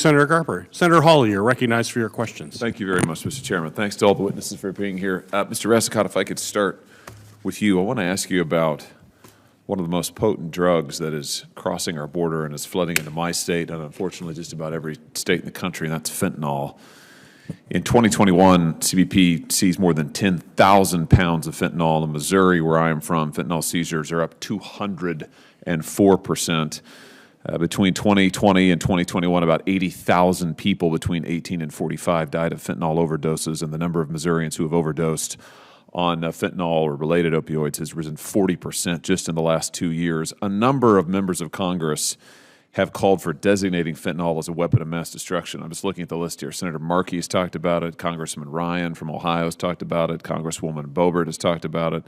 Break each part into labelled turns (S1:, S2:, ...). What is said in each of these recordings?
S1: Senator Garber. Senator Hawley, you're recognized for your questions.
S2: Thank you very much, Mr. Chairman. Thanks to all the witnesses for being here. Mr. Resicott, if I could start with you, I want to ask you about one of the most potent drugs that is crossing our border and is flooding into my state and unfortunately just about every state in the country, and that's fentanyl. In 2021, CBP seized more than 10,000 pounds of fentanyl. In Missouri, where I am from, fentanyl seizures are up 204%. Between 2020 and 2021, about 80,000 people between 18 and 45 died of fentanyl overdoses, and the number of Missourians who have overdosed on fentanyl or related opioids has risen 40% just in the last 2 years. A number of members of Congress have called for designating fentanyl as a weapon of mass destruction. I'm just looking at the list here. Senator Markey has talked about it. Congressman Ryan from Ohio has talked about it. Congresswoman Boebert has talked about it.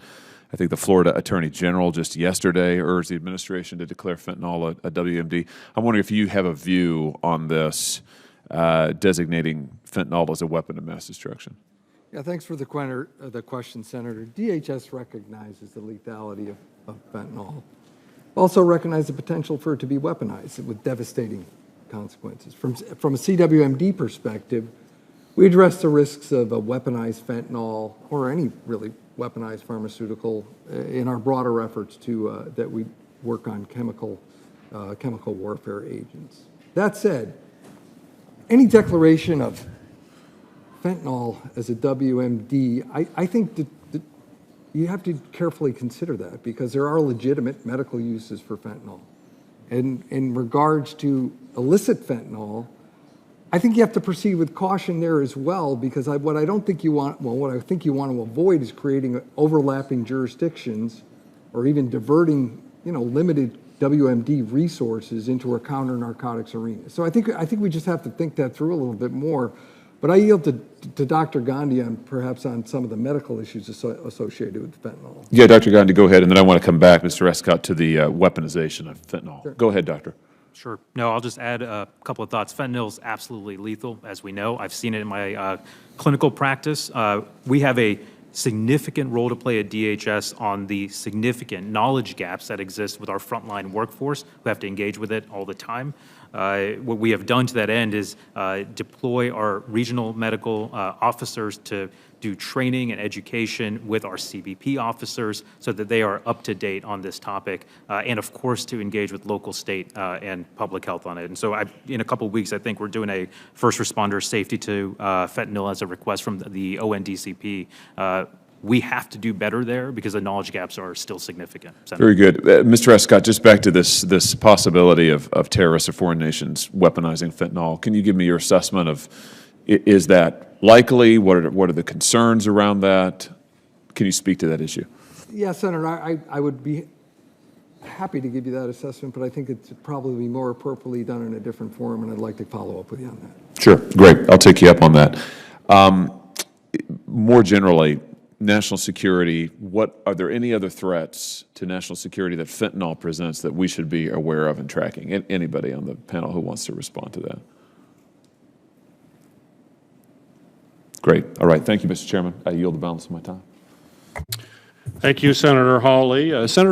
S2: I think the Florida Attorney General just yesterday urged the administration to declare fentanyl a WMD. I'm wondering if you have a view on this, designating fentanyl as a weapon of mass destruction.
S3: Yeah, thanks for the question, Senator. DHS recognizes the lethality of fentanyl. Also recognize the potential for it to be weaponized with devastating consequences. From a CWMD perspective, we address the risks of a weaponized fentanyl or any really weaponized pharmaceutical in our broader efforts to that we work on chemical warfare agents. That said, any declaration of fentanyl as a WMD, I think that you have to carefully consider that because there are legitimate medical uses for fentanyl. And in regards to illicit fentanyl, I think you have to proceed with caution there as well, because what I think you want to avoid is creating overlapping jurisdictions or even diverting, limited WMD resources into a counter-narcotics arena. So I think we just have to think that through a little bit more. But I yield to Dr. Gandhi perhaps on some of the medical issues associated with fentanyl.
S2: Yeah, Dr. Gandhi, go ahead, and then I want to come back, Mr. Resicott, to the weaponization of fentanyl. Sure. Go ahead, Doctor.
S4: Sure. No, I'll just add a couple of thoughts. Fentanyl is absolutely lethal, as we know. I've seen it in my clinical practice. We have a significant role to play at DHS on the significant knowledge gaps that exist with our frontline workforce who have to engage with it all the time. What we have done to that end is deploy our regional medical officers to do training and education with our CBP officers so that they are up to date on this topic, and of course to engage with local, state, and public health on it. And so in a couple of weeks, I think we're doing a first responder safety to fentanyl as a request from the ONDCP. We have to do better there because the knowledge gaps are still significant. Senator.
S2: Very good. Mr. Resicott, just back to this possibility of terrorists or foreign nations weaponizing fentanyl. Can you give me your assessment of, is that likely? What are the concerns around that? Can you speak to that issue?
S3: Yeah, Senator, I would be happy to give you that assessment, but I think it's probably more appropriately done in a different forum, and I'd like to follow up with you on that.
S2: Sure. Great. I'll take you up on that. More generally, national security, are there any other threats to national security that fentanyl presents that we should be aware of and tracking? Anybody on the panel who wants to respond to that? Great. All right. Thank you, Mr. Chairman. I yield the balance of my time.
S1: Thank you, Senator Hawley. Senator